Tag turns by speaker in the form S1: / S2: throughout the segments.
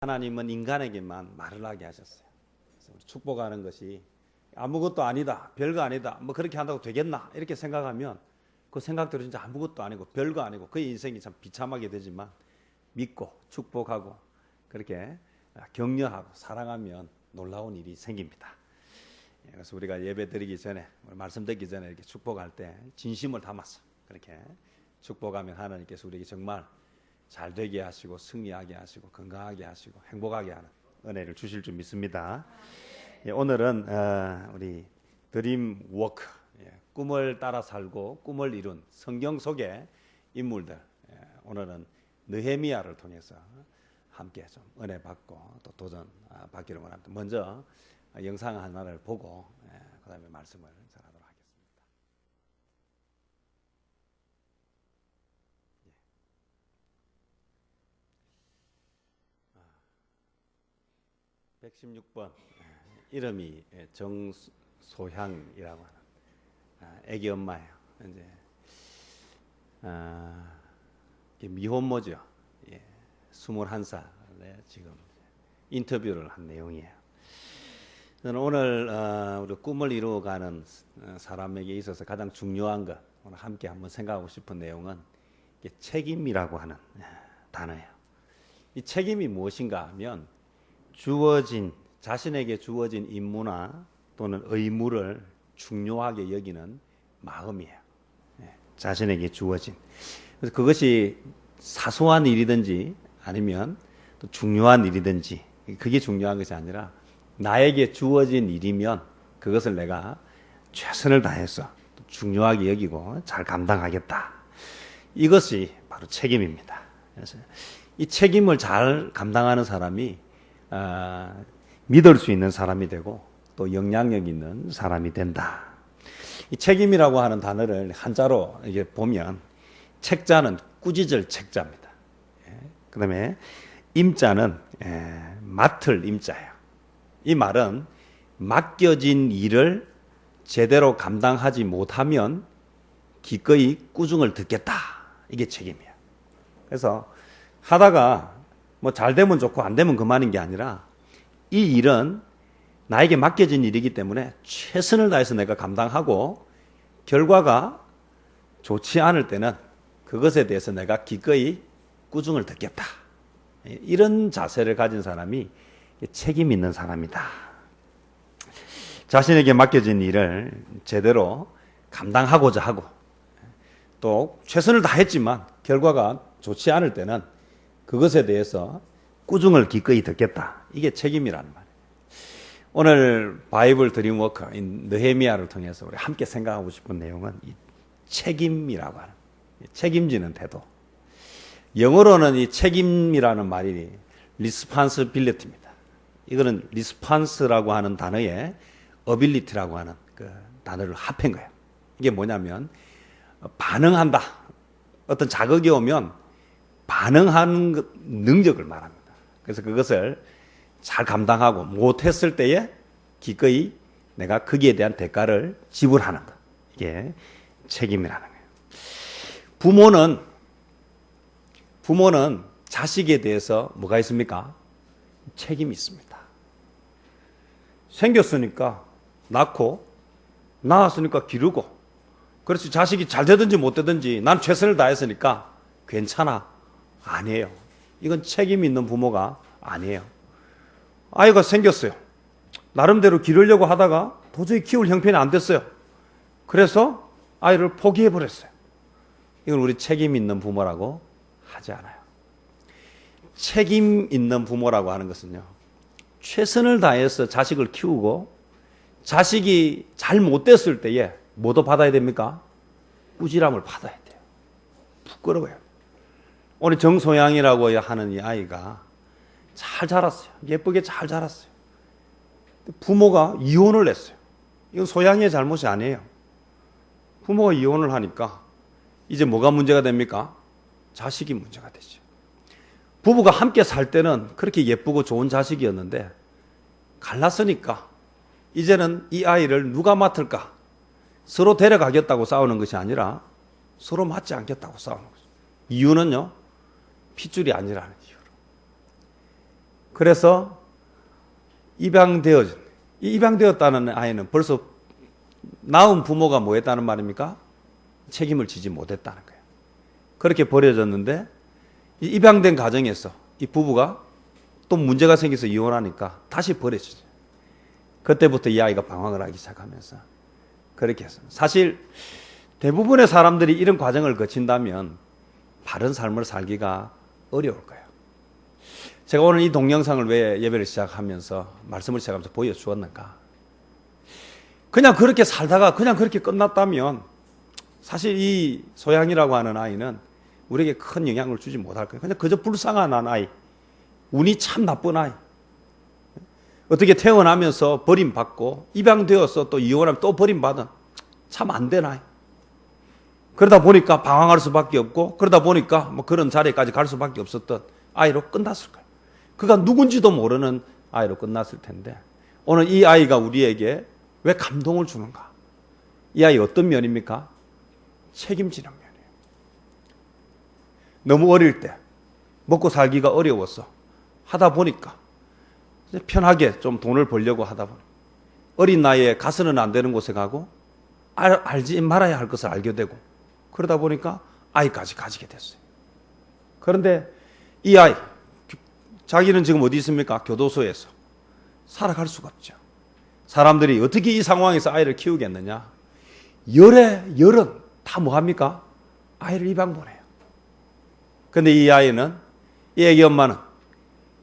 S1: 하나님은 인간에게만 말을 하게 하셨어요. 그래서 우리 축복하는 것이 아무것도 아니다, 별거 아니다, 뭐 그렇게 한다고 되겠나 이렇게 생각하면 그 생각대로 진짜 아무것도 아니고 별거 아니고 그 인생이 참 비참하게 되지만 믿고 축복하고 그렇게 격려하고 사랑하면 놀라운 일이 생깁니다. 그래서 우리가 예배 드리기 전에 말씀 듣기 전에 이렇게 축복할 때 진심을 담아서 그렇게 축복하면 하나님께서 우리에게 정말 잘 되게 하시고 승리하게 하시고 건강하게 하시고 행복하게 하는 은혜를 주실 줄 믿습니다. 오늘은 우리 드림 워크, 꿈을 따라 살고 꿈을 이룬 성경 속의 인물들, 오늘은 느헤미야를 통해서 함께 좀 은혜 받고 또 도전 받기를 원합니다. 먼저 영상 하나를 보고 그 다음에 말씀을 전하도록 하겠습니다. 116번 이름이 정소향이라고 하는 애기 엄마예요. 이제 미혼모죠. 21살에 지금 인터뷰를 한 내용이에요. 저는 오늘 우리 꿈을 이루어가는 사람에게 있어서 가장 중요한 것, 오늘 함께 한번 생각하고 싶은 내용은 책임이라고 하는 단어예요. 이 책임이 무엇인가 하면 자신에게 주어진 임무나 또는 의무를 중요하게 여기는 마음이에요. 자신에게 주어진. 그래서 그것이 사소한 일이든지 아니면 또 중요한 일이든지 그게 중요한 것이 아니라 나에게 주어진 일이면 그것을 내가 최선을 다해서 중요하게 여기고 잘 감당하겠다. 이것이 바로 책임입니다. 그래서 이 책임을 잘 감당하는 사람이 믿을 수 있는 사람이 되고 또 영향력 있는 사람이 된다. 이 책임이라고 하는 단어를 한자로 이게 보면 책자는 꾸짖을 책자입니다. 그 다음에 임자는 맡을 임자예요. 이 말은 맡겨진 일을 제대로 감당하지 못하면 기꺼이 꾸중을 듣겠다. 이게 책임이에요. 그래서 하다가 뭐 잘 되면 좋고 안 되면 그만인 게 아니라 이 일은 나에게 맡겨진 일이기 때문에 최선을 다해서 내가 감당하고 결과가 좋지 않을 때는 그것에 대해서 내가 기꺼이 꾸중을 듣겠다. 이런 자세를 가진 사람이 책임 있는 사람이다. 자신에게 맡겨진 일을 제대로 감당하고자 하고 또 최선을 다했지만 결과가 좋지 않을 때는 그것에 대해서 꾸중을 기꺼이 듣겠다. 이게 책임이라는 말이에요. 오늘 바이블 드림워커 느헤미야를 통해서 우리 함께 생각하고 싶은 내용은 이 책임이라고 하는 책임지는 태도. 영어로는 이 책임이라는 말이 responsibility입니다. 이거는 response라고 하는 단어에 ability라고 하는 그 단어를 합한 거예요. 이게 뭐냐면 반응한다. 어떤 자극이 오면 반응하는 능력을 말합니다. 그래서 그것을 잘 감당하고 못했을 때에 기꺼이 내가 거기에 대한 대가를 지불하는 것. 이게 책임이라는 거예요. 부모는 자식에 대해서 뭐가 있습니까? 책임이 있습니다. 생겼으니까 낳고 낳았으니까 기르고 그래서 자식이 잘 되든지 못 되든지 난 최선을 다했으니까 괜찮아. 아니에요. 이건 책임 있는 부모가 아니에요. 아이가 생겼어요. 나름대로 기르려고 하다가 도저히 키울 형편이 안 됐어요. 그래서 아이를 포기해버렸어요. 이건 우리 책임 있는 부모라고 하지 않아요. 책임 있는 부모라고 하는 것은요, 최선을 다해서 자식을 키우고 자식이 잘 못됐을 때에 뭐도 받아야 됩니까? 꾸지람을 받아야 돼요. 부끄러워요. 오늘 정소양이라고 하는 이 아이가 잘 자랐어요. 예쁘게 잘 자랐어요. 부모가 이혼을 했어요. 이건 소양이의 잘못이 아니에요. 부모가 이혼을 하니까 이제 뭐가 문제가 됩니까? 자식이 문제가 되죠. 부부가 함께 살 때는 그렇게 예쁘고 좋은 자식이었는데 갈랐으니까 이제는 이 아이를 누가 맡을까? 서로 데려가겠다고 싸우는 것이 아니라 서로 맞지 않겠다고 싸우는 거죠. 이유는요, 핏줄이 아니라는 이유로. 그래서 입양되었다는 아이는 벌써 낳은 부모가 뭐 했다는 말입니까? 책임을 지지 못했다는 거예요. 그렇게 버려졌는데 이 입양된 가정에서 이 부부가 또 문제가 생겨서 이혼하니까 다시 버려지죠. 그때부터 이 아이가 방황을 하기 시작하면서 그렇게 했어요. 사실 대부분의 사람들이 이런 과정을 거친다면 바른 삶을 살기가 어려울 거예요. 제가 오늘 이 동영상을 왜 예배를 시작하면서 말씀을 시작하면서 보여주었는가? 그냥 그렇게 살다가 그냥 그렇게 끝났다면 사실 이 소양이라고 하는 아이는 우리에게 큰 영향을 주지 못할 거예요. 그냥 그저 불쌍한 아이, 운이 참 나쁜 아이. 어떻게 태어나면서 버림받고 입양되어서 또 이혼하면 또 버림받은 참 안 된 아이. 그러다 보니까 방황할 수밖에 없고 그러다 보니까 뭐 그런 자리까지 갈 수밖에 없었던 아이로 끝났을 거예요. 그가 누군지도 모르는 아이로 끝났을 텐데 오늘 이 아이가 우리에게 왜 감동을 주는가? 이 아이 어떤 면입니까? 책임지는 면이에요. 너무 어릴 때 먹고 살기가 어려워서 하다 보니까 편하게 좀 돈을 벌려고 하다 보니 어린 나이에 가서는 안 되는 곳에 가고 알지 말아야 할 것을 알게 되고 그러다 보니까 아이까지 가지게 됐어요. 그런데 이 아이 자기는 지금 어디 있습니까? 교도소에서 살아갈 수가 없죠. 사람들이 어떻게 이 상황에서 아이를 키우겠느냐? 열은 다 뭐합니까? 아이를 입양 보내요. 그런데 이 아이는 이 애기 엄마는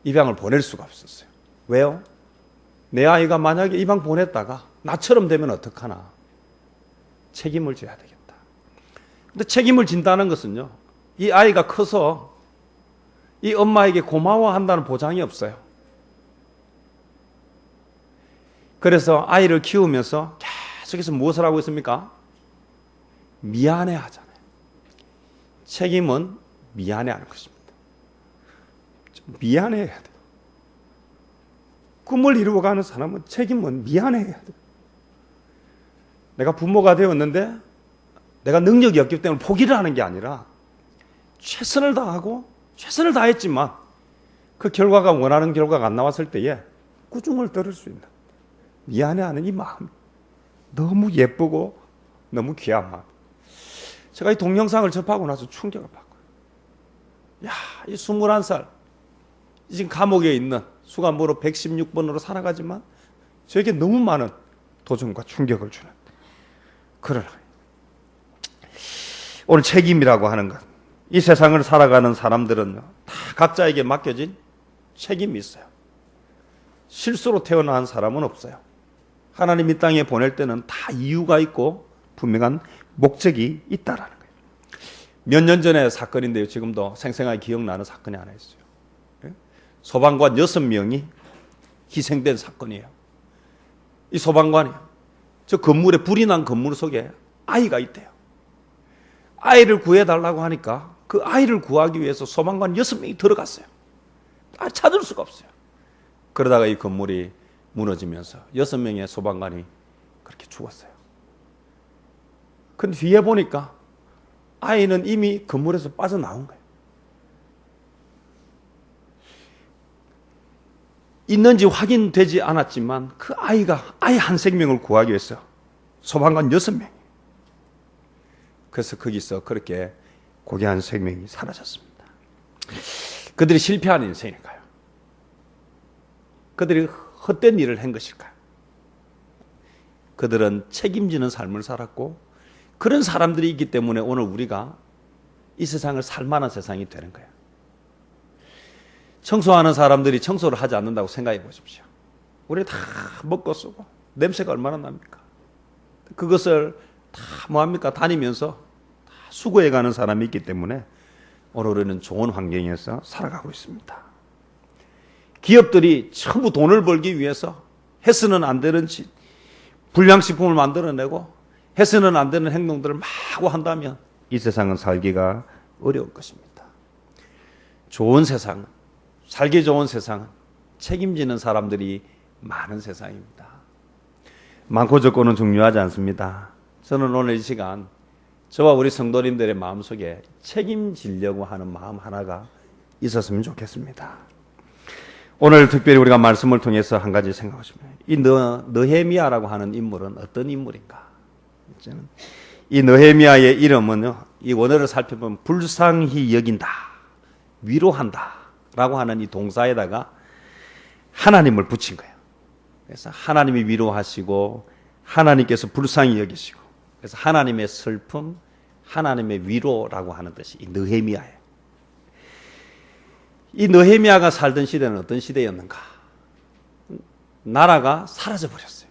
S1: 입양을 보낼 수가 없었어요. 왜요? 내 아이가 만약에 입양 보냈다가 나처럼 되면 어떡하나? 책임을 져야 되겠다. 근데 책임을 진다는 것은요, 이 아이가 커서 이 엄마에게 고마워한다는 보장이 없어요. 그래서 아이를 키우면서 계속해서 무엇을 하고 있습니까? 미안해 하잖아요. 책임은 미안해 하는 것입니다. 미안해 해야 돼요. 꿈을 이루어가는 사람은 책임은 미안해 해야 돼요. 내가 부모가 되었는데 내가 능력이 없기 때문에 포기를 하는 게 아니라 최선을 다하고 최선을 다했지만 그 결과가 원하는 결과가 안 나왔을 때에 꾸중을 들을 수 있는 미안해하는 이 마음 너무 예쁘고 너무 귀한 마음. 제가 이 동영상을 접하고 나서 충격을 받고요. 야, 이 21살 지금 감옥에 있는 수감보로 116번으로 살아가지만 저에게 너무 많은 도전과 충격을 주는 그러나 오늘 책임이라고 하는 것, 이 세상을 살아가는 사람들은 다 각자에게 맡겨진 책임이 있어요. 실수로 태어난 사람은 없어요. 하나님 이 땅에 보낼 때는 다 이유가 있고 분명한 목적이 있다라는 거예요. 몇 년 전의 사건인데요. 지금도 생생하게 기억나는 사건이 하나 있어요. 소방관 6명이 희생된 사건이에요. 이 소방관이 저 건물에 불이 난 건물 속에 아이가 있대요. 아이를 구해달라고 하니까 그 아이를 구하기 위해서 소방관 6명이 들어갔어요. 찾을 수가 없어요. 그러다가 이 건물이 무너지면서 6명의 소방관이 그렇게 죽었어요. 근데 뒤에 보니까 아이는 이미 건물에서 빠져나온 거예요. 있는지 확인되지 않았지만 그 아이가 아이 한 생명을 구하기 위해서 소방관 6명. 그래서 거기서 그렇게 고귀한 생명이 사라졌습니다. 그들이 실패한 인생일까요? 그들이 헛된 일을 한 것일까요? 그들은 책임지는 삶을 살았고 그런 사람들이 있기 때문에 오늘 우리가 이 세상을 살만한 세상이 되는 거예요. 청소하는 사람들이 청소를 하지 않는다고 생각해 보십시오. 우리 다 먹고 쓰고 냄새가 얼마나 납니까? 그것을 다 뭐합니까? 다니면서 다 수고해가는 사람이 있기 때문에 오늘 우리는 좋은 환경에서 살아가고 있습니다. 기업들이 전부 돈을 벌기 위해서 해서는 안 되는 짓, 불량식품을 만들어내고 해서는 안 되는 행동들을 마구 한다면 이 세상은 살기가 어려울 것입니다. 좋은 세상은, 살기 좋은 세상은 책임지는 사람들이 많은 세상입니다. 많고 적고는 중요하지 않습니다. 저는 오늘 이 시간 저와 우리 성도님들의 마음속에 책임지려고 하는 마음 하나가 있었으면 좋겠습니다. 오늘 특별히 우리가 말씀을 통해서 한 가지 생각하십니다. 이 느헤미야라고 하는 인물은 어떤 인물인가? 이 느헤미야의 이름은요, 이 원어를 살펴보면 불쌍히 여긴다, 위로한다 라고 하는 이 동사에다가 하나님을 붙인 거예요. 그래서 하나님이 위로하시고 하나님께서 불쌍히 여기시고, 그래서 하나님의 슬픔, 하나님의 위로라고 하는 뜻이 이 느헤미야예요. 이 느헤미야가 살던 시대는 어떤 시대였는가? 나라가 사라져 버렸어요.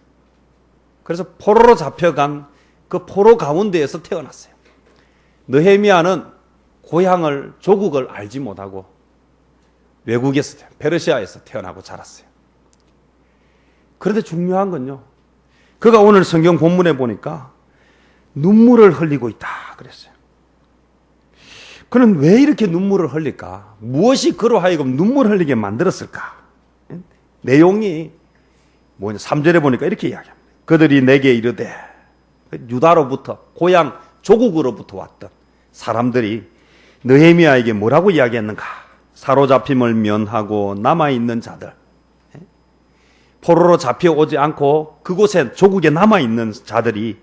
S1: 그래서 포로로 잡혀간 그 포로 가운데에서 태어났어요. 느헤미야는 고향을, 조국을 알지 못하고 외국에서, 페르시아에서 태어나고 자랐어요. 그런데 중요한 건요, 그가 오늘 성경 본문에 보니까 눈물을 흘리고 있다 그랬어요. 그는 왜 이렇게 눈물을 흘릴까? 무엇이 그로 하여금 눈물 흘리게 만들었을까? 내용이 뭐냐? 3절에 보니까 이렇게 이야기합니다. 그들이 내게 이르되, 유다로부터, 고향 조국으로부터 왔던 사람들이 느헤미야에게 뭐라고 이야기했는가? 사로잡힘을 면하고 남아있는 자들, 포로로 잡혀오지 않고 그곳에 조국에 남아있는 자들이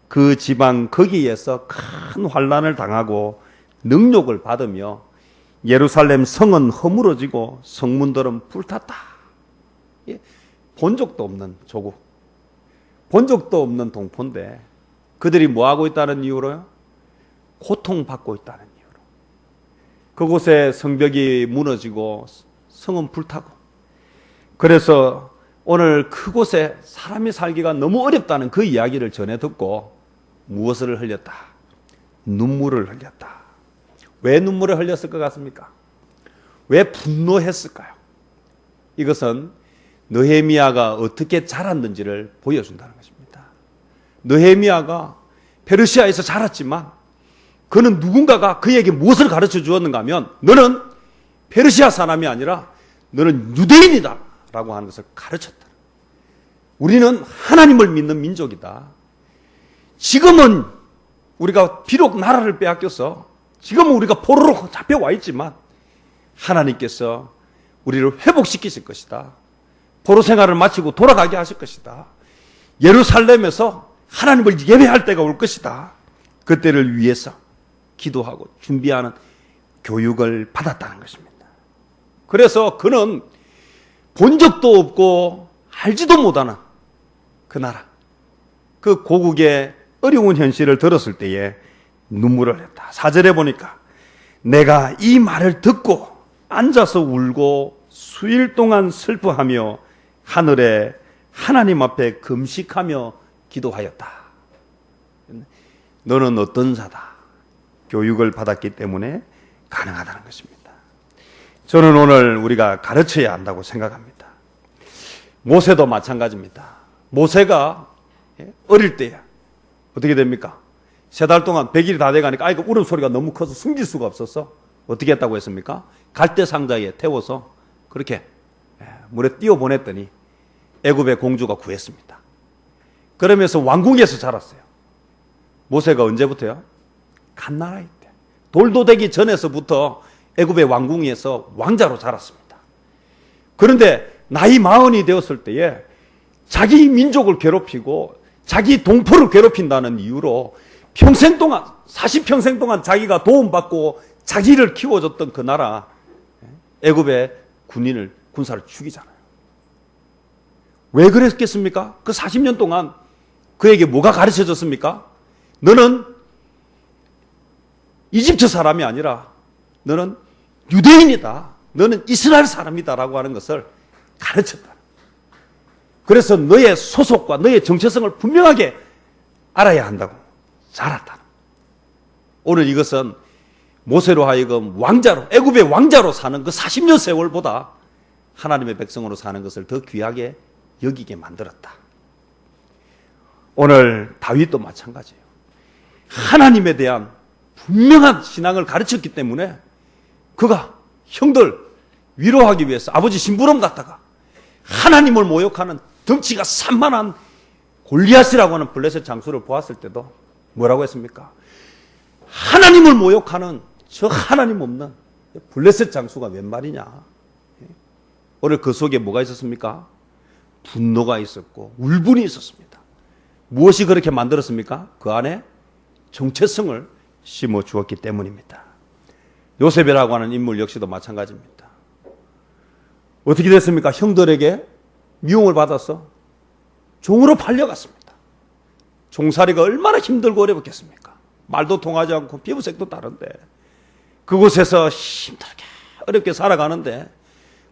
S1: 그 지방 거기에서 큰 환난을 당하고 능욕을 받으며 예루살렘 성은 허물어지고 성문들은 불탔다. 본 적도 없는 조국, 본 적도 없는 동포인데 그들이 뭐하고 있다는 이유로요? 고통받고 있다는 이유로. 그곳에 성벽이 무너지고 성은 불타고, 그래서 오늘 그곳에 사람이 살기가 너무 어렵다는 그 이야기를 전해 듣고 무엇을 흘렸다? 눈물을 흘렸다. 왜 눈물을 흘렸을 것 같습니까? 왜 분노했을까요? 이것은 느헤미야가 어떻게 자랐는지를 보여준다는 것입니다. 느헤미야가 페르시아에서 자랐지만 그는 누군가가 그에게 무엇을 가르쳐 주었는가 하면, 너는 페르시아 사람이 아니라 너는 유대인이다 라고 하는 것을 가르쳤다. 우리는 하나님을 믿는 민족이다. 지금은 우리가 비록 나라를 빼앗겨서 지금은 우리가 포로로 잡혀와 있지만 하나님께서 우리를 회복시키실 것이다. 포로 생활을 마치고 돌아가게 하실 것이다. 예루살렘에서 하나님을 예배할 때가 올 것이다. 그때를 위해서 기도하고 준비하는 교육을 받았다는 것입니다. 그래서 그는 본 적도 없고 알지도 못하는 그 나라, 그 고국의 어려운 현실을 들었을 때에 눈물을 흘렸다. 4절에 보니까 내가 이 말을 듣고 앉아서 울고 수일 동안 슬퍼하며 하늘에 하나님 앞에 금식하며 기도하였다. 너는 어떤 자다? 교육을 받았기 때문에 가능하다는 것입니다. 저는 오늘 우리가 가르쳐야 한다고 생각합니다. 모세도 마찬가지입니다. 모세가 어릴 때야 어떻게 됩니까? 3달 동안 100일이 다 돼가니까 아이가 울음소리가 너무 커서 숨길 수가 없어서 어떻게 했다고 했습니까? 갈대 상자에 태워서 그렇게 물에 띄워 보냈더니 애굽의 공주가 구했습니다. 그러면서 왕궁에서 자랐어요. 모세가 언제부터요? 갓나라이 때, 돌도 되기 전에서부터 애굽의 왕궁에서 왕자로 자랐습니다. 그런데 나이 40이 되었을 때에 자기 민족을 괴롭히고 자기 동포를 괴롭힌다는 이유로 평생 동안, 40평생 동안 자기가 도움받고 자기를 키워줬던 그 나라 애굽의 군사를 죽이잖아요. 왜 그랬겠습니까? 그 40년 동안 그에게 뭐가 가르쳐졌습니까? 너는 이집트 사람이 아니라 너는 유대인이다. 너는 이스라엘 사람이다라고 하는 것을 가르쳤다. 그래서 너의 소속과 너의 정체성을 분명하게 알아야 한다고 자랐다. 오늘 이것은 모세로 하여금 왕자로, 애굽의 왕자로 사는 그 40년 세월보다 하나님의 백성으로 사는 것을 더 귀하게 여기게 만들었다. 오늘 다윗도 마찬가지예요. 하나님에 대한 분명한 신앙을 가르쳤기 때문에 그가 형들 위로하기 위해서 아버지 심부름 갔다가 하나님을 모욕하는 덩치가 산만한 골리앗이라고 하는 블레셋 장수를 보았을 때도 뭐라고 했습니까? 하나님을 모욕하는 저 하나님 없는 블레셋 장수가 웬 말이냐. 오늘 그 속에 뭐가 있었습니까? 분노가 있었고 울분이 있었습니다. 무엇이 그렇게 만들었습니까? 그 안에 정체성을 심어 주었기 때문입니다. 요셉이라고 하는 인물 역시도 마찬가지입니다. 어떻게 됐습니까? 형들에게 미움을 받아서 종으로 팔려갔습니다. 종살이가 얼마나 힘들고 어렵겠습니까? 말도 통하지 않고 피부색도 다른데 그곳에서 힘들게 어렵게 살아가는데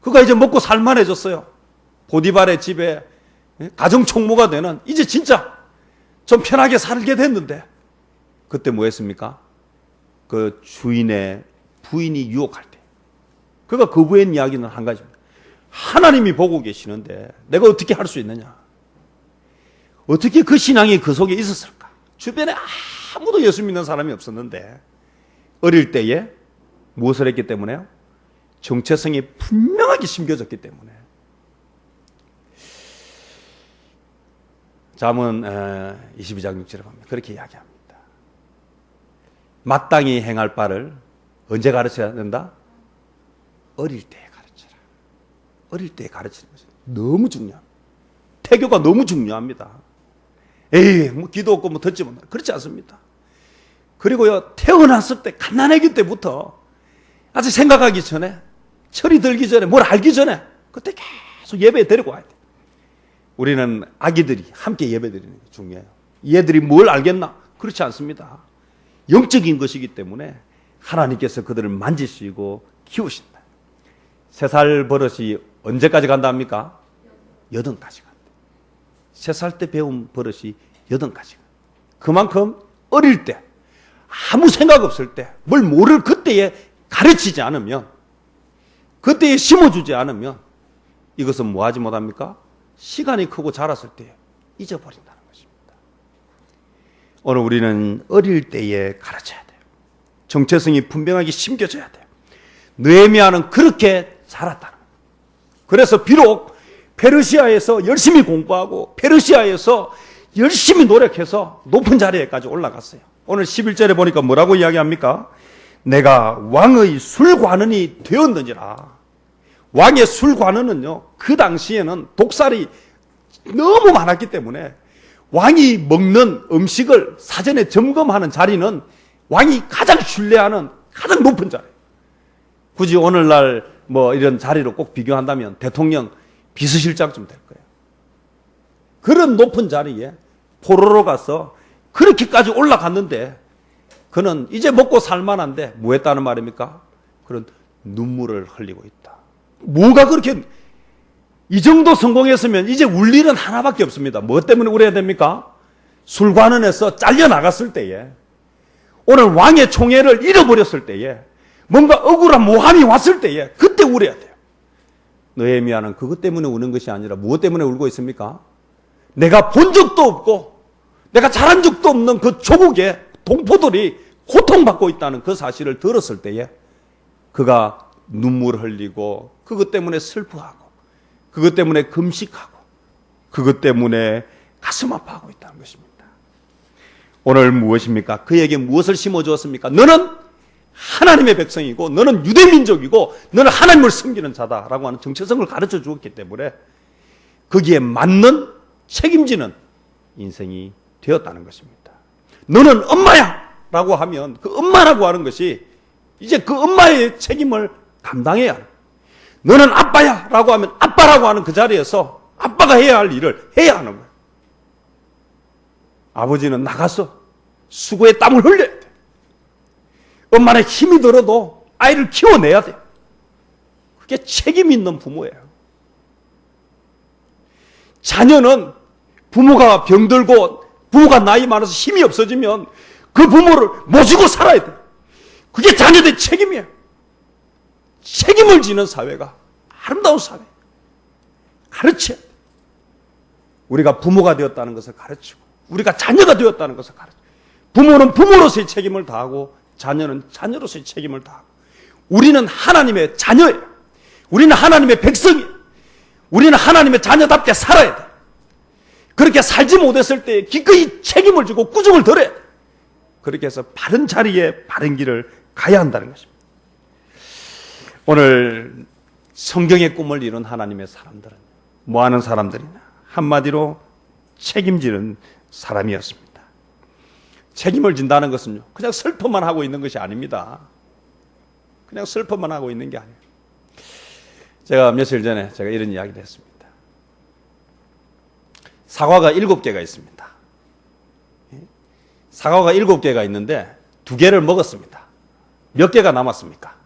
S1: 그가 이제 먹고 살만해졌어요. 보디발의 집에 가정총무가 되는, 이제 진짜 좀 편하게 살게 됐는데 그때 뭐 했습니까? 그 주인의 부인이 유혹할 때 그가 거부한 이야기는 한 가지입니다. 하나님이 보고 계시는데 내가 어떻게 할 수 있느냐? 어떻게 그 신앙이 그 속에 있었을까? 주변에 아무도 예수 믿는 사람이 없었는데 어릴 때에 무엇을 했기 때문에요? 정체성이 분명하게 심겨졌기 때문에. 잠언 22장 6절에 보면 그렇게 이야기합니다. 마땅히 행할 바를 언제 가르쳐야 된다? 어릴 때에 가르쳐라. 어릴 때에 가르치는 것이 너무 중요합니다. 태교가 너무 중요합니다. 에이, 뭐 기도 없고 뭐 듣지 못한다. 그렇지 않습니다. 그리고요, 태어났을 때, 갓난아기 때부터 아직 생각하기 전에, 철이 들기 전에, 뭘 알기 전에, 그때 계속 예배에 데리고 와야 돼. 우리는 아기들이 함께 예배 드리는 게 중요해요. 얘들이 뭘 알겠나? 그렇지 않습니다. 영적인 것이기 때문에 하나님께서 그들을 만지시고 키우신다. 3살 버릇이 언제까지 간다 합니까? 8까지 간다. 3살 때 배운 버릇이 8까지 간다. 그만큼 어릴 때, 아무 생각 없을 때, 뭘 모를 그때에 가르치지 않으면, 그때에 심어주지 않으면 이것은 뭐 하지 못합니까? 시간이 크고 자랐을 때 잊어버린다는 것입니다. 오늘 우리는 어릴 때에 가르쳐야 돼요. 정체성이 분명하게 심겨져야 돼요. 느헤미야는 그렇게 자랐다는 거예요. 그래서 비록 페르시아에서 열심히 공부하고 페르시아에서 열심히 노력해서 높은 자리에까지 올라갔어요. 오늘 11절에 보니까 뭐라고 이야기합니까? 내가 왕의 술관원이 되었느니라. 왕의 술관원은요, 그 당시에는 독살이 너무 많았기 때문에 왕이 먹는 음식을 사전에 점검하는 자리는 왕이 가장 신뢰하는 가장 높은 자리. 굳이 오늘날 뭐 이런 자리로 꼭 비교한다면 대통령 비서실장쯤 될 거예요. 그런 높은 자리에 포로로 가서 그렇게까지 올라갔는데 그는 이제 먹고 살만한데 뭐 했다는 말입니까? 그런 눈물을 흘리고 있다. 뭐가 그렇게 이 정도 성공했으면 이제 울 일은 하나밖에 없습니다. 뭐 때문에 울어야 됩니까? 술관원에서 잘려나갔을 때에, 오늘 왕의 총애를 잃어버렸을 때에, 뭔가 억울한 모함이 왔을 때에 그때 울어야 돼요. 느헤미야는 그것 때문에 우는 것이 아니라 무엇 때문에 울고 있습니까? 내가 본 적도 없고 내가 잘한 적도 없는 그 조국의 동포들이 고통받고 있다는 그 사실을 들었을 때에 그가 눈물을 흘리고 그것 때문에 슬퍼하고 그것 때문에 금식하고 그것 때문에 가슴 아파하고 있다는 것입니다. 오늘 무엇입니까? 그에게 무엇을 심어주었습니까? 너는 하나님의 백성이고 너는 유대민족이고 너는 하나님을 섬기는 자다라고 하는 정체성을 가르쳐 주었기 때문에 거기에 맞는 책임지는 인생이 되었다는 것입니다. 너는 엄마야 라고 하면 그 엄마라고 하는 것이 이제 그 엄마의 책임을 감당해야 해요. 너는 아빠야 라고 하면 아빠라고 하는 그 자리에서 아빠가 해야 할 일을 해야 하는 거예요. 아버지는 나가서 수고에 땀을 흘려야 돼. 엄마는 힘이 들어도 아이를 키워내야 돼. 그게 책임 있는 부모예요. 자녀는 부모가 병들고 부모가 나이 많아서 힘이 없어지면 그 부모를 모시고 살아야 돼. 그게 자녀들의 책임이에요. 책임을 지는 사회가 아름다운 사회. 가르쳐야 돼. 우리가 부모가 되었다는 것을 가르치고 우리가 자녀가 되었다는 것을 가르치고 부모는 부모로서의 책임을 다하고 자녀는 자녀로서의 책임을 다하고 우리는 하나님의 자녀예요. 우리는 하나님의 백성이에요. 우리는 하나님의 자녀답게 살아야 돼. 그렇게 살지 못했을 때 기꺼이 책임을 지고 꾸중을 들어야 돼. 그렇게 해서 바른 자리에 바른 길을 가야 한다는 것입니다. 오늘 성경의 꿈을 이룬 하나님의 사람들은 뭐 하는 사람들이냐? 한마디로 책임지는 사람이었습니다. 책임을 진다는 것은요, 그냥 슬퍼만 하고 있는 것이 아닙니다. 그냥 슬퍼만 하고 있는 게 아니에요. 제가 며칠 전에 제가 이런 이야기를 했습니다. 사과가 7개가 있습니다. 사과가 7개가 있는데 2개를 먹었습니다. 몇 개가 남았습니까?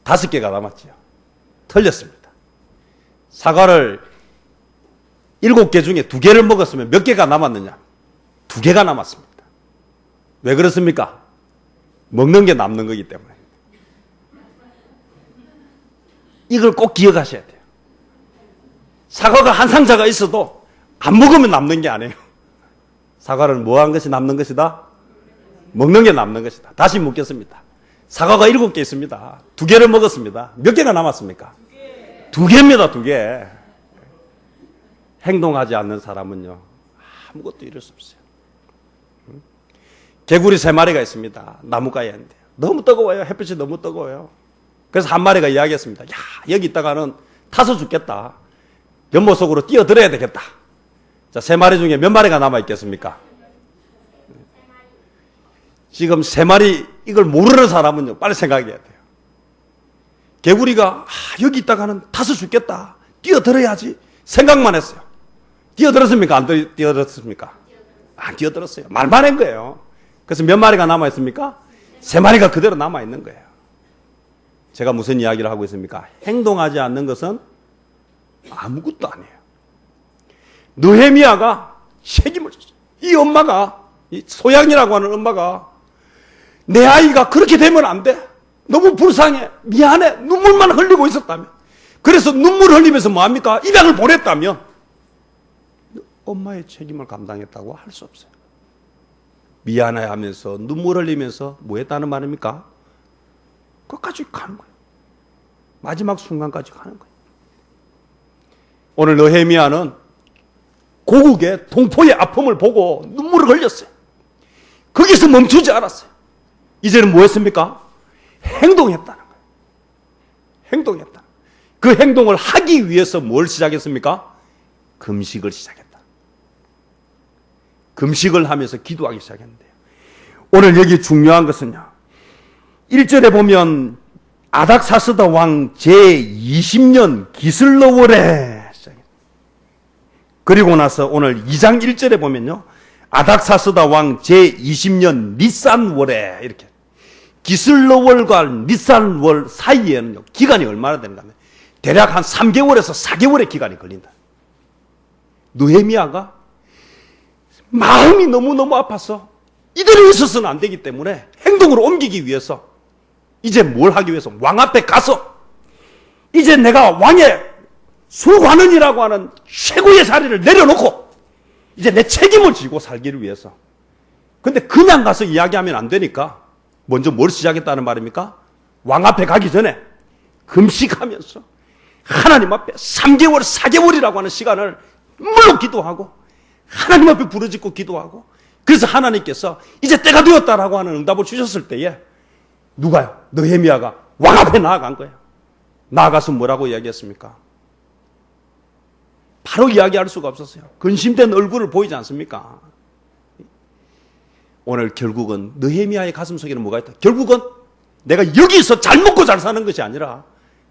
S1: 5개가 남았죠. 틀렸습니다. 사과를 7개 중에 2개를 먹었으면 몇 개가 남았느냐? 2개가 남았습니다. 왜 그렇습니까? 먹는 게 남는 거기 때문에. 이걸 꼭 기억하셔야 돼요. 사과가 한 상자가 있어도 안 먹으면 남는 게 아니에요. 사과는 뭐 한 것이 남는 것이다? 먹는 게 남는 것이다. 다시 묻겠습니다. 사과가 7개 있습니다. 2개를 먹었습니다. 몇 개가 남았습니까? 2개입니다. 2개. 행동하지 않는 사람은요, 아무것도 이룰 수 없어요. 개구리 3마리가 있습니다. 나무가에 있는데 너무 뜨거워요. 햇빛이 너무 뜨거워요. 그래서 한 마리가 이야기했습니다. 야, 여기 있다가는 타서 죽겠다. 연못 속으로 뛰어들어야 되겠다. 자, 3마리 중에 몇 마리가 남아있겠습니까? 지금 3마리, 이걸 모르는 사람은요, 빨리 생각해야 돼요. 개구리가, 여기 있다가는 타서 죽겠다. 뛰어들어야지. 생각만 했어요. 뛰어들었습니까? 안 뛰어들었습니까? 안 뛰어들었어요. 말만 한 거예요. 그래서 몇 마리가 남아있습니까? 3마리가 그대로 남아있는 거예요. 제가 무슨 이야기를 하고 있습니까? 행동하지 않는 것은 아무것도 아니에요. 느헤미야가 책임을 졌어요. 이 엄마가, 이 소양이라고 하는 엄마가 내 아이가 그렇게 되면 안 돼. 너무 불쌍해. 미안해. 눈물만 흘리고 있었다면. 그래서 눈물 흘리면서 뭐합니까? 입양을 보냈다면 엄마의 책임을 감당했다고 할 수 없어요. 미안해 하면서 눈물 흘리면서 뭐 했다는 말입니까? 끝까지 가는 거예요. 마지막 순간까지 가는 거예요. 오늘 느헤미야는 고국의 동포의 아픔을 보고 눈물을 흘렸어요. 거기서 멈추지 않았어요. 이제는 뭐 했습니까? 행동했다는 거예요. 행동했다. 그 행동을 하기 위해서 뭘 시작했습니까? 금식을 시작했다. 금식을 하면서 기도하기 시작했는데요. 오늘 여기 중요한 것은요, 1절에 보면 아닥사스다 왕 제20년 기슬러월에 시작했다. 그리고 나서 오늘 2장 1절에 보면요, 아닥사스다 왕 제20년 니산월에, 이렇게 기슬러월과 니산월 사이에는요, 기간이 얼마나 되는가 하면 대략 한 3개월에서 4개월의 기간이 걸린다. 느헤미야가 마음이 너무너무 아파서 이대로 있어서는 안 되기 때문에 행동으로 옮기기 위해서 이제 뭘 하기 위해서 왕 앞에 가서 이제 내가 왕의 수관원이라고 하는 최고의 자리를 내려놓고 이제 내 책임을 지고 살기를 위해서. 근데 그냥 가서 이야기하면 안 되니까 먼저 뭘 시작했다는 말입니까? 왕 앞에 가기 전에 금식하면서 하나님 앞에 3개월, 4개월이라고 하는 시간을 물론 기도하고 하나님 앞에 부르짖고 기도하고, 그래서 하나님께서 이제 때가 되었다라고 하는 응답을 주셨을 때에 누가요? 느헤미야가 왕 앞에 나아간 거예요. 나아가서 뭐라고 이야기했습니까? 바로 이야기할 수가 없었어요. 근심된 얼굴을 보이지 않습니까? 오늘 결국은 느헤미야의 가슴 속에는 뭐가 있다? 결국은 내가 여기서 잘 먹고 잘 사는 것이 아니라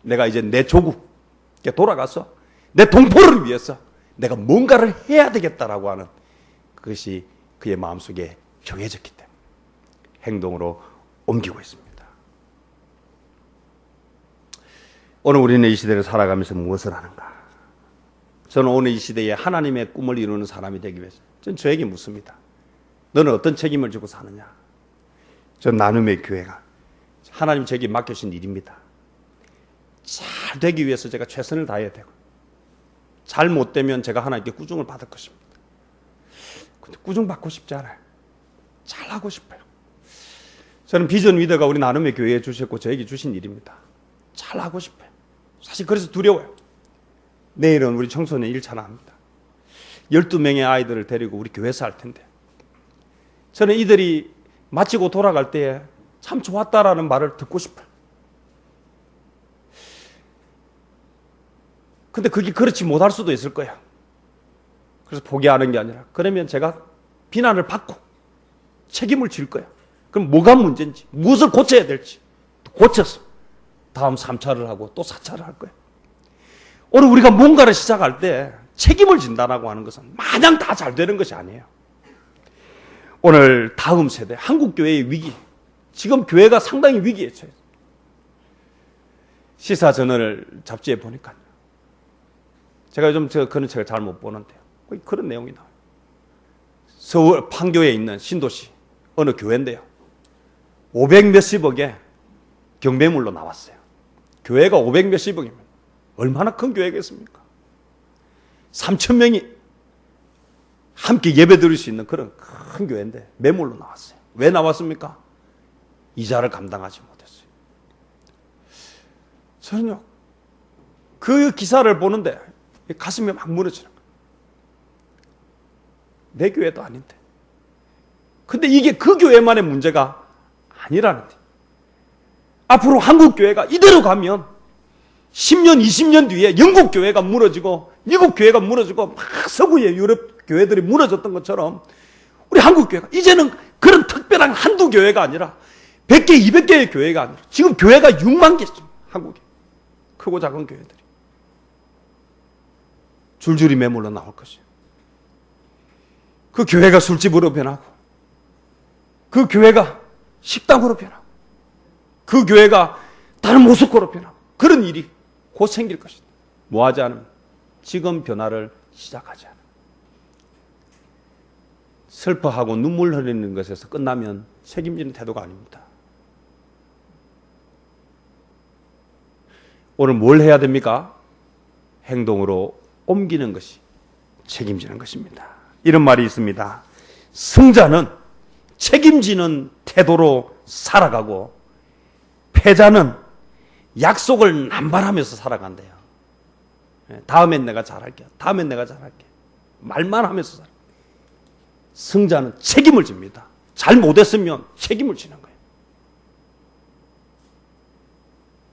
S1: 내가 이제 내 조국에 돌아가서 내 동포를 위해서 내가 뭔가를 해야 되겠다라고 하는 그것이 그의 마음속에 정해졌기 때문에 행동으로 옮기고 있습니다. 오늘 우리는 이 시대를 살아가면서 무엇을 하는가? 저는 오늘 이 시대에 하나님의 꿈을 이루는 사람이 되기 위해서 저는 저에게 묻습니다. 너는 어떤 책임을 지고 사느냐? 전 나눔의 교회가 하나님 저에게 맡겨주신 일입니다. 잘 되기 위해서 제가 최선을 다해야 되고, 잘 못되면 제가 하나님께 꾸중을 받을 것입니다. 근데 꾸중 받고 싶지 않아요. 잘하고 싶어요. 저는 비전 리더가 우리 나눔의 교회에 주셨고 저에게 주신 일입니다. 잘하고 싶어요. 사실 그래서 두려워요. 내일은 우리 청소년 1차 나옵니다. 12명의 아이들을 데리고 우리 교회에서 할 텐데, 저는 이들이 마치고 돌아갈 때에 참 좋았다라는 말을 듣고 싶어요. 근데 그게 그렇지 못할 수도 있을 거야. 그래서 포기하는 게 아니라 그러면 제가 비난을 받고 책임을 질 거야. 그럼 뭐가 문제인지, 무엇을 고쳐야 될지 고쳐서 다음 3차를 하고 또 4차를 할 거야. 오늘 우리가 뭔가를 시작할 때 책임을 진다라고 하는 것은 마냥 다 잘 되는 것이 아니에요. 오늘 다음 세대, 한국교회의 위기, 지금 교회가 상당히 위기에 처해 있어요. 시사저널 잡지에 보니까 제가 요즘 그런 책을 잘 못 보는데요. 그런 내용이 나와요. 서울 판교에 있는 신도시 어느 교회인데요. 500 몇십억에 경매물로 나왔어요. 교회가 500 몇십억이면 얼마나 큰 교회겠습니까? 3천 명이 함께 예배 드릴 수 있는 그런 큰 교회인데 매물로 나왔어요. 왜 나왔습니까? 이자를 감당하지 못했어요. 저는요, 그 기사를 보는데 가슴이 막 무너지는 거예요. 내 교회도 아닌데. 근데 이게 그 교회만의 문제가 아니라는데. 앞으로 한국 교회가 이대로 가면 10년, 20년 뒤에 영국 교회가 무너지고 미국 교회가 무너지고 막 서구의 유럽 교회들이 무너졌던 것처럼 우리 한국 교회가 이제는 그런 특별한 한두 교회가 아니라 100개, 200개의 교회가 아니라 지금 교회가 6만 개죠. 한국에. 크고 작은 교회들이. 줄줄이 매물로 나올 것이에요. 그 교회가 술집으로 변하고 그 교회가 식당으로 변하고 그 교회가 다른 모스코로 변하고 그런 일이 곧 생길 것이다. 뭐 하지 않으면 지금 변화를 시작하지 않으면 슬퍼하고 눈물 흘리는 것에서 끝나면 책임지는 태도가 아닙니다. 오늘 뭘 해야 됩니까? 행동으로 옮기는 것이 책임지는 것입니다. 이런 말이 있습니다. 승자는 책임지는 태도로 살아가고 패자는 약속을 남발하면서 살아간대요. 다음엔 내가 잘할게. 다음엔 내가 잘할게. 말만 하면서 살아. 승자는 책임을 집니다. 잘 못했으면 책임을 지는 거예요.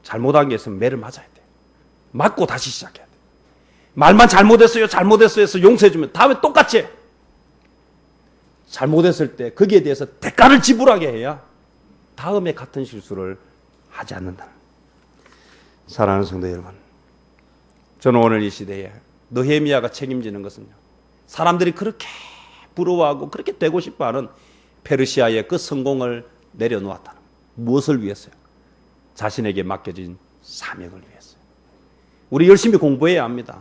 S1: 잘못한 게 있으면 매를 맞아야 돼요. 맞고 다시 시작해야 돼요. 말만 잘못했어요, 잘못했어요 해서 용서해주면 다음에 똑같이 해. 잘못했을 때 거기에 대해서 대가를 지불하게 해야 다음에 같은 실수를 하지 않는다. 사랑하는 성도 여러분, 저는 오늘 이 시대에 느헤미야가 책임지는 것은요, 사람들이 그렇게 부러워하고 그렇게 되고 싶어하는 페르시아의 그 성공을 내려놓았다는, 무엇을 위해서요? 자신에게 맡겨진 사명을 위해서요. 우리 열심히 공부해야 합니다.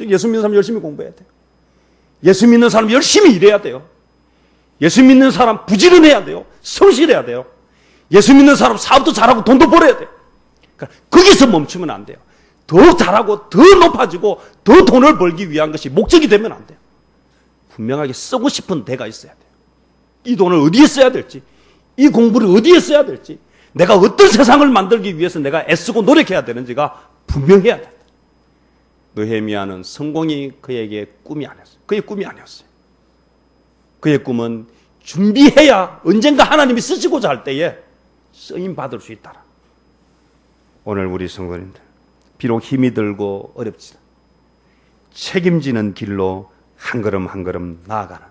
S1: 예수 믿는 사람 열심히 공부해야 돼요. 예수 믿는 사람 열심히 일해야 돼요. 예수 믿는 사람 부지런해야 돼요. 성실해야 돼요. 예수 믿는 사람 사업도 잘하고 돈도 벌어야 돼요. 그러니까 거기서 멈추면 안 돼요. 더 잘하고 더 높아지고 더 돈을 벌기 위한 것이 목적이 되면 안 돼요. 분명하게 쓰고 싶은 데가 있어야 돼요. 이 돈을 어디에 써야 될지, 이 공부를 어디에 써야 될지, 내가 어떤 세상을 만들기 위해서 내가 애쓰고 노력해야 되는지가 분명해야 돼요. 느헤미야는 성공이 그에게 꿈이 아니었어요. 그의 꿈이 아니었어요. 그의 꿈은 준비해야 언젠가 하나님이 쓰시고자 할 때에 쓰임 받을 수 있다라. 오늘 우리 성도님들, 비록 힘이 들고 어렵지만 책임지는 길로 한 걸음 한 걸음 나아가는,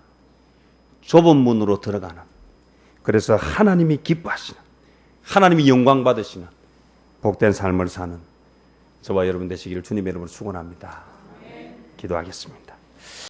S1: 좁은 문으로 들어가는, 그래서 하나님이 기뻐하시는, 하나님이 영광 받으시는 복된 삶을 사는 저와 여러분 되시기를 주님의 이름으로 축원합니다. 기도하겠습니다.